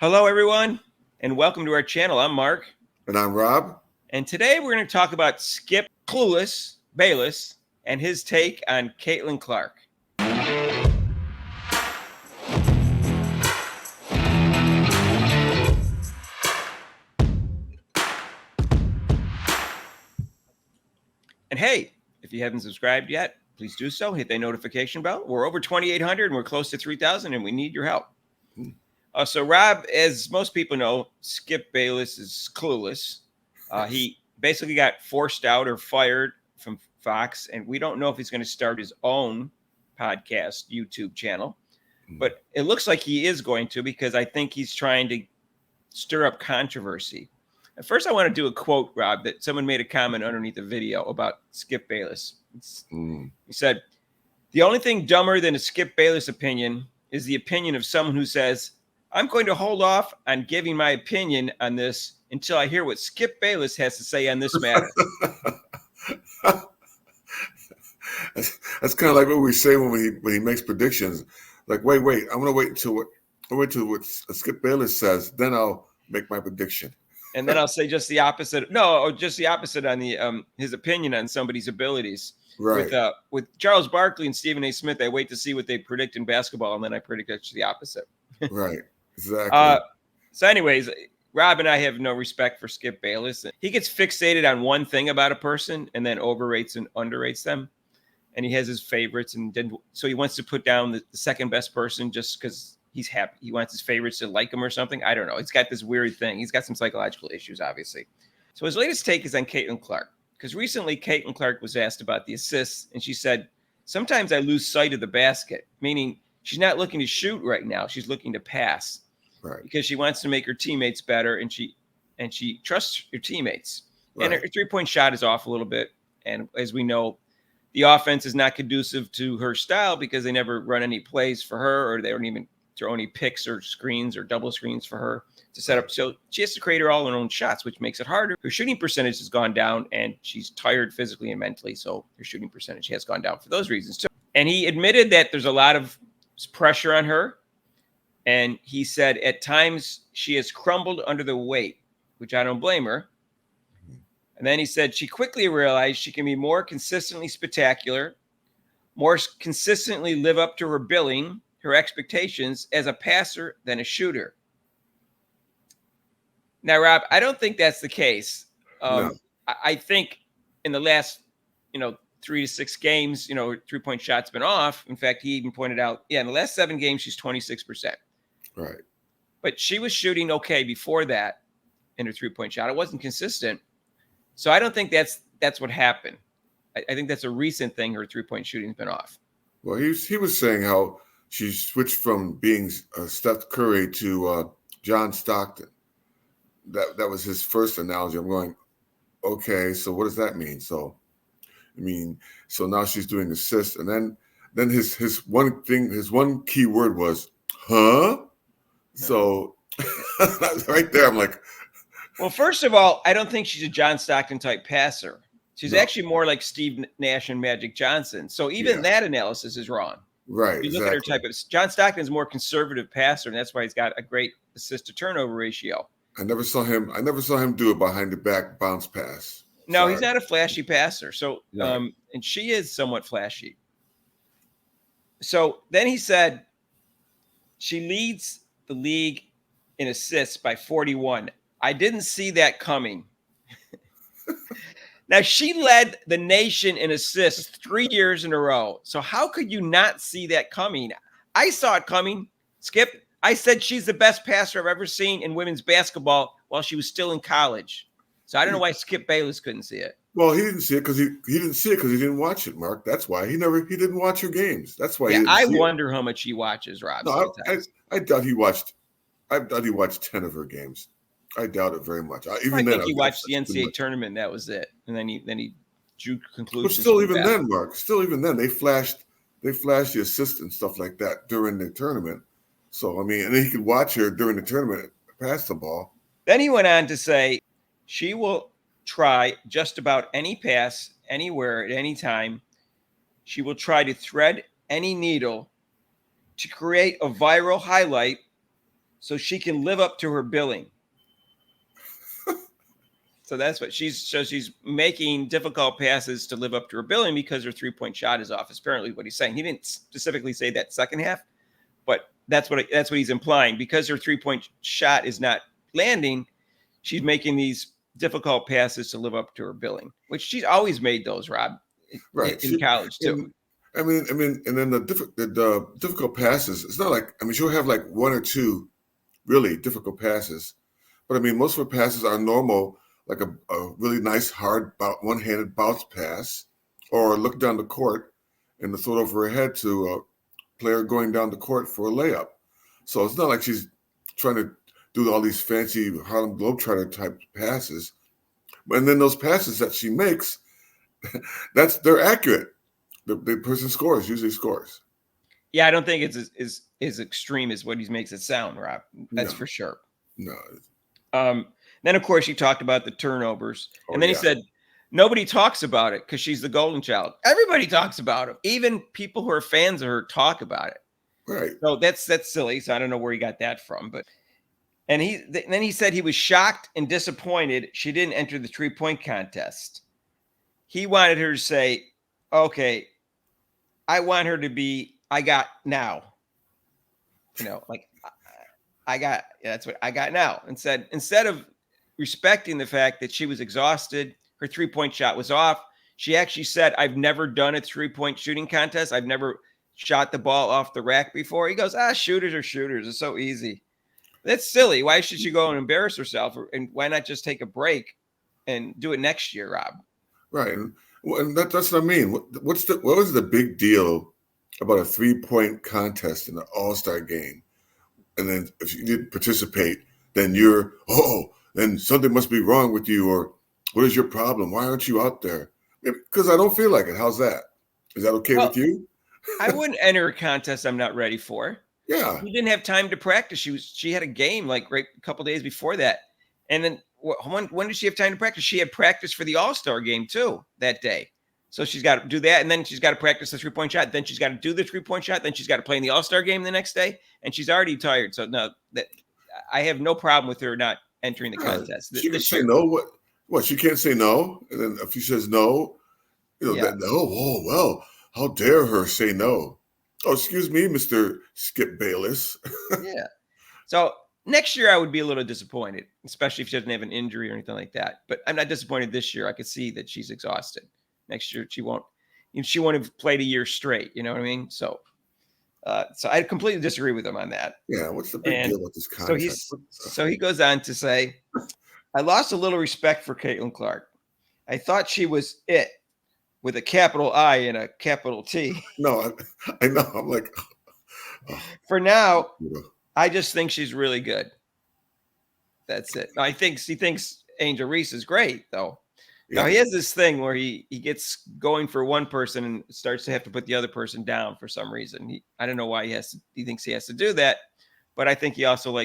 Hello, everyone, and welcome to our channel. I'm Mark, And I'm Rob. and today we're going to talk about Skip Clueless, Bayless, and his take on Caitlin Clark. And hey, if you haven't subscribed yet, please do so. Hit that notification bell. We're over 2,800 and we're close to 3,000, and we need your help. So, Rob, as most people know, Skip Bayless is clueless. He basically got forced out or fired from Fox, and we don't know if he's going to start his own podcast YouTube channel. But it looks like he is going to, because I think he's trying to stir up controversy. At first, I want to do a quote, Rob, that someone made a comment underneath the video about Skip Bayless. He said, "The only thing dumber than a Skip Bayless opinion is the opinion of someone who says, I'm going to hold off on giving my opinion on this until I hear what Skip Bayless has to say on this matter." That's kind of like what we say when he makes predictions. Like, wait, I'm going to wait until what Skip Bayless says, then I'll make my prediction. And then I'll say just the opposite. No, or just the opposite on the his opinion on somebody's abilities. Right. With Charles Barkley and Stephen A. Smith, I wait to see what they predict in basketball, and then I predict actually the opposite. Right. Exactly. So, anyways, Rob and I have no respect for Skip Bayless. He gets fixated on one thing about a person and then overrates and underrates them. And he has his favorites, and so he wants to put down the second best person just because he's happy. He wants his favorites to like him or something. I don't know. He's got this weird thing. He's got some psychological issues, obviously. So his latest take is on Caitlin Clark, because recently Caitlin Clark was asked about the assists, and she said, "Sometimes I lose sight of the basket," meaning she's not looking to shoot right now. She's looking to pass, right, because she wants to make her teammates better, and she trusts her teammates. right. And her three-point shot is off a little bit, and as we know, the offense is not conducive to her style because they never run any plays for her, or they don't even throw any picks or screens or double screens for her to set up. So she has to create all her own shots, which makes it harder. Her shooting percentage has gone down, and she's tired physically and mentally. So her shooting percentage has gone down for those reasons too. And he admitted that there's a lot of pressure on her. And he said at times she has crumbled under the weight, which I don't blame her. And then he said she quickly realized she can be more consistently spectacular, more consistently live up to her billing, her expectations as a passer than a shooter. Now, Rob, I don't think that's the case. No. I think in the last, 3 to 6 games, three-point shot's been off. In fact, he even pointed out, in the last 7 games, she's 26%. Right. But she was shooting okay before that in her three-point shot. It wasn't consistent. So I don't think that's what happened. I think that's a recent thing. Her three-point shooting's been off. Well, he was saying how she switched from being Steph Curry to John Stockton. That was his first analogy. I'm going, okay, so what does that mean? So now she's doing assists, and then his one key word was, huh? So right there, I'm like, well, first of all, I don't think she's a John Stockton type passer. She's actually more like Steve Nash and Magic Johnson. So even that analysis is wrong. Right. If you look at her type of John Stockton's more conservative passer, and that's why he's got a great assist to turnover ratio. I never saw him do a behind the back bounce pass. No, he's not a flashy passer. So and she is somewhat flashy. So then he said she leads the league in assists by 41. I didn't see that coming. Now, she led the nation in assists 3 years in a row. So how could you not see that coming? I saw it coming, Skip. I said she's the best passer I've ever seen in women's basketball while she was still in college. So I don't know why Skip Bayless couldn't see it. Well, he didn't see it because he didn't watch it, Mark. That's why he didn't watch her games. That's why. Yeah, I wonder how much he watches, Rob. No, I doubt he watched. I doubt he watched 10 of her games. I doubt it very much. I think he watched the NCAA tournament. That was it, and then he drew conclusions. But still, even then, Mark. They flashed the assist and stuff like that during the tournament. So and then he could watch her during the tournament pass the ball. Then he went on to say she will try just about any pass, anywhere, at any time. She will try to thread any needle to create a viral highlight so she can live up to her billing. So that's what she's making difficult passes to live up to her billing because her 3-point shot is off. Is apparently what he's saying. He didn't specifically say that second half, but that's what he's implying. Because her 3-point shot is not landing, she's making these difficult passes to live up to her billing, which she's always made those, Rob, Right. in college too. I mean, and then the difficult passes. It's not like, I mean, she'll have like one or two really difficult passes, but I mean, most of her passes are normal, like a really nice hard one-handed bounce pass, or look down the court and the throw it over her head to a player going down the court for a layup. So it's not like she's trying to do all these fancy Harlem Globetrotter type passes. And then those passes that she makes, they're accurate. The person usually scores. Yeah, I don't think it's as extreme as what he makes it sound, Rob. That's for sure. No. Then, of course, he talked about the turnovers. And then he said, nobody talks about it because she's the golden child. Everybody talks about it. Even people who are fans of her talk about it. Right. So that's silly. So I don't know where he got that from. But then he said he was shocked and disappointed she didn't enter the 3-point contest. He wanted her to say, okay, I want her to be, I got now. Like, that's what I got now. And said, instead of respecting the fact that she was exhausted, her 3-point shot was off, she actually said, I've never done a 3-point shooting contest. I've never shot the ball off the rack before. He goes, shooters are shooters. It's so easy. That's silly. Why should she go and embarrass herself? And why not just take a break and do it next year, Rob? Right. And that's what I mean. What was the big deal about a 3-point contest in an All-Star game? And then if you didn't participate, then then something must be wrong with you, or what is your problem? Why aren't you out there? Because I don't feel like it. How's that? Is that okay with you? I wouldn't enter a contest I'm not ready for. Yeah. She didn't have time to practice. She had a game like right a couple days before that. And then when did she have time to practice? She had practice for the All-Star game too that day. So she's got to do that, and then she's got to practice the 3-point shot. Then she's got to do the 3-point shot. Then she's got to play in the All-Star game the next day, and she's already tired. So no, I have no problem with her not entering the contest. She can say no. What? She can't say no, and then if she says no, that no. Oh well, how dare her say no? Oh, excuse me, Mr. Skip Bayless. Yeah. So next year I would be a little disappointed, especially if she doesn't have an injury or anything like that. But I'm not disappointed this year. I could see that she's exhausted. Next year she won't have played a year straight. You know what I mean? So I completely disagree with him on that. Yeah. What's the big deal with this contest? So he goes on to say, I lost a little respect for Caitlin Clark. I thought she was it with a capital I and a capital T. No, I know. I'm like, for now, I just think she's really good. That's it. He thinks Angel Reese is great, though. Now he has this thing where he gets going for one person and starts to have to put the other person down for some reason. I don't know why he thinks he has to do that, but I think he also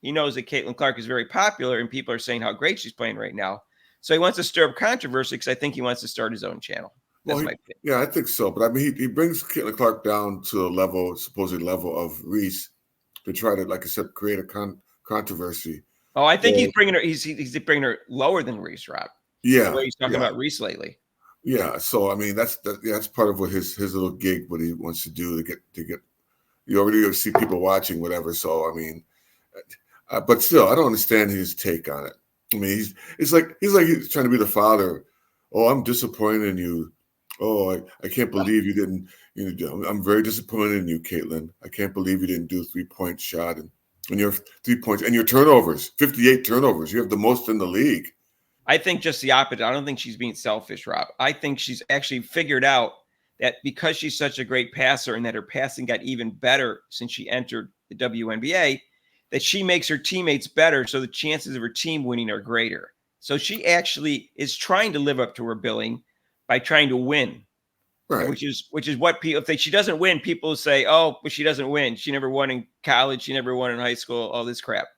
he knows that Caitlin Clark is very popular and people are saying how great she's playing right now. So he wants to stir up controversy because I think he wants to start his own channel. That's my opinion. Yeah, I think so. But I mean, he brings Caitlin Clark down to a supposed level of Reese to try to, like I said, create a controversy. Oh, I think he's bringing her. He's bringing her lower than Reese, Rob. Yeah, the way he's talking about Reese lately. Yeah, so I mean that's part of what his little gig, what he wants to do to get. You already see people watching, whatever. So I mean, but still, I don't understand his take on it. I mean, he's like he's trying to be the father. Oh, I'm disappointed in you. Oh, I can't believe you didn't. I'm very disappointed in you, Caitlin. I can't believe you didn't do a 3-point shot and your 3 points and your turnovers, 58 turnovers. You have the most in the league. I think just the opposite. I don't think she's being selfish, Rob. I think she's actually figured out that because she's such a great passer and that her passing got even better since she entered the WNBA, that she makes her teammates better. So the chances of her team winning are greater. So she actually is trying to live up to her billing by trying to win, right? Which is what people, if she doesn't win, people say, oh, but she doesn't win. She never won in college. She never won in high school, all this crap.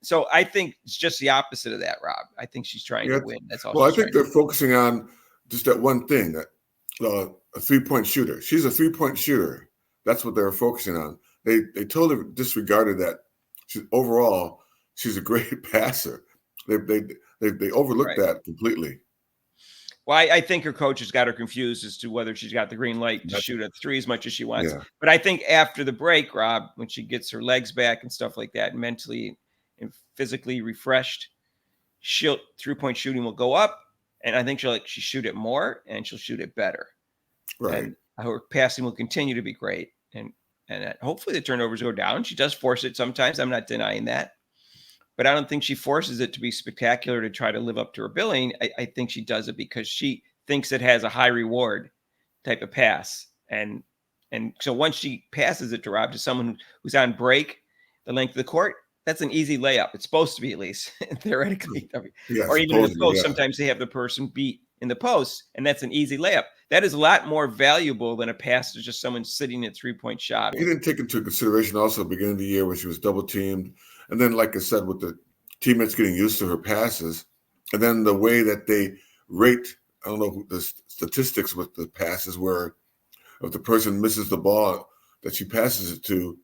So I think it's just the opposite of that, Rob. I think she's trying to win. That's all. Well, I think they're focusing on just that one thing, that a 3-point shooter. She's a 3-point shooter. That's what they're focusing on. They totally disregarded that Overall, she's a great passer. They overlooked Right. that completely. Well, I think her coach has got her confused as to whether she's got the green light to That's, shoot at three as much as she wants. yeah, But I think after the break, Rob, when she gets her legs back and stuff like that, mentally and physically refreshed, she'll 3-point shooting will go up, and I think she'll shoot it more and she'll shoot it better, right. and her passing will continue to be great, and hopefully the turnovers go down. She does force it sometimes. I'm not denying that, but I don't think she forces it to be spectacular to try to live up to her billing. I think she does it because she thinks it has a high reward type of pass. And so once she passes it to Rob, to someone who's on break, the length of the court, that's an easy layup. It's supposed to be, at least theoretically. Yeah, Or even in the supposedly, post, yeah. sometimes they have the person beat in the post, and that's an easy layup. That is a lot more valuable than a pass to just someone sitting at 3-point shot. He didn't take into consideration also at the beginning of the year when she was double teamed. And then, like I said, with the teammates getting used to her passes, and then the way that they rate, I don't know the statistics with the passes, where if the person misses the ball that she passes it to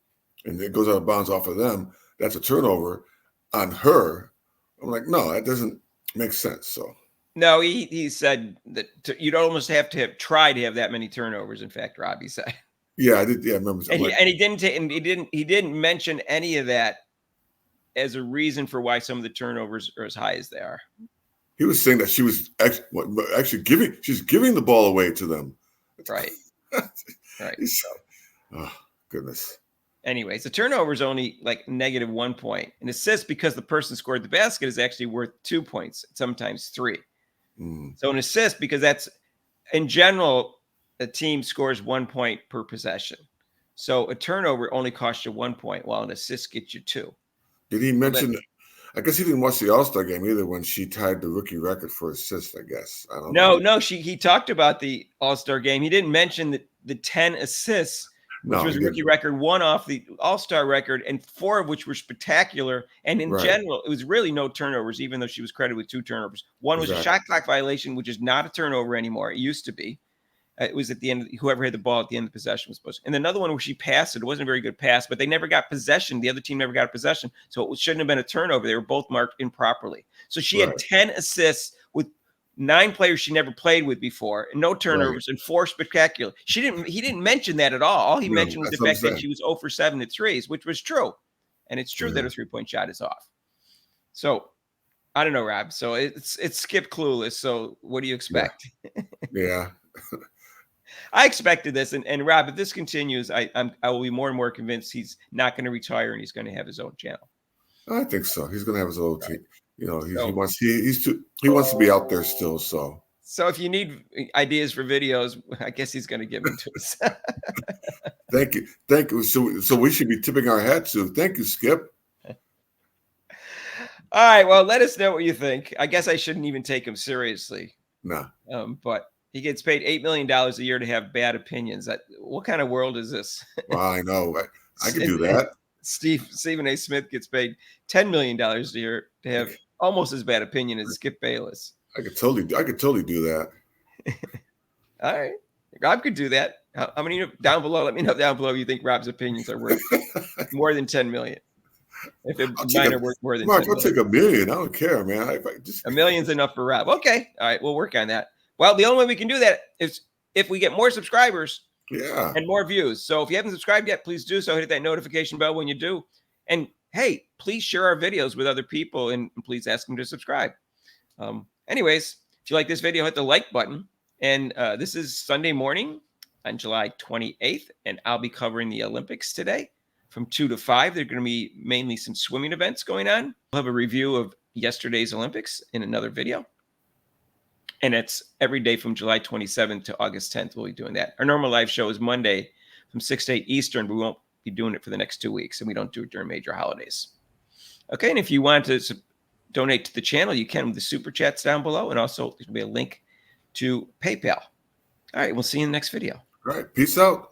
and it goes out of bounds off of them, that's a turnover on her. I'm like, no, that doesn't make sense. So No, he said that you'd almost have to have tried to have that many turnovers. In fact, Robbie said, yeah, I did. Yeah, I remember. and Like, he didn't mention any of that as a reason for why some of the turnovers are as high as they are. he was saying that she was actually giving the ball away to them. Right. Right. Oh, goodness. Anyways, the turnover is only like -1 point. An assist, because the person scored the basket, is actually worth 2 points, sometimes 3. Mm. So an assist, because that's in general, a team scores 1 point per possession. So a turnover only costs you 1 point, while an assist gets you 2. Did he So that, mention? I guess he didn't watch the All-Star game either when she tied the rookie record for assists. I guess I don't know. no, he talked about the All-Star game. He didn't mention the 10 assists, which No, was he a rookie didn't. record, 1 off the All-Star record, and 4 of which were spectacular. And in Right. general, it was really no turnovers, even though she was credited with 2 turnovers. One was a Exactly. shot clock violation, which is not a turnover anymore. It used to be. It was at the end. Whoever had the ball at the end of the possession was supposed to. And another one where she passed it. It wasn't a very good pass, but they never got possession. The other team never got a possession. So it shouldn't have been a turnover. They were both marked improperly. So she had Right. 10 assists with 9 players she never played with before, and no turnovers, and 4 spectacular. He didn't mention that at all. All he No, mentioned was the that's what I'm fact that saying. she was 0 for 7 at threes, which was true. And it's true that Yeah. her 3-point shot is off. So I don't know, Rob. So it's Skip Clueless. So what do you expect? Yeah. I expected this, and Rob, if this continues, I will be more and more convinced he's not going to retire and he's going to have his own channel. I think so. He's going to have his own Right. team. You know, he So, wants he wants to be out there still. So so if you need ideas for videos, I guess he's going to give them to us. thank you. So we should be tipping our hat to. Thank you, Skip. All right, well, let us know what you think. I guess I shouldn't even take him seriously, Nah. but he gets paid $8 million a year to have bad opinions. What kind of world is this? Well, I know. I could do that. Stephen A. Smith gets paid $10 million a year to have almost as bad opinion as Skip Bayless. I could totally do that. All right, Rob could do that. How many down below? Let me know down below. You think Rob's opinions are worth more than 10 million? If mine are worth more than Mark, 10 I'll million. take $1 million. I don't care, man. A million's enough for Rob. Okay, all right, we'll work on that. Well, the only way we can do that is if we get more subscribers. Yeah. And more views. So if you haven't subscribed yet, please do so. Hit that notification bell when you do. And hey, please share our videos with other people and please ask them to subscribe. Anyways, if you like this video, hit the like button. And this is Sunday morning on July 28th. And I'll be covering the Olympics today from 2 to 5. There are going to be mainly some swimming events going on. We'll have a review of yesterday's Olympics in another video. And it's every day from July 27th to August 10th. We'll be doing that. Our normal live show is Monday from 6 to 8 Eastern, but we won't be doing it for the next 2 weeks, and we don't do it during major holidays. Okay, and if you want to donate to the channel, you can with the super chats down below, and also there'll be a link to PayPal. All right, we'll see you in the next video. All right. Peace out.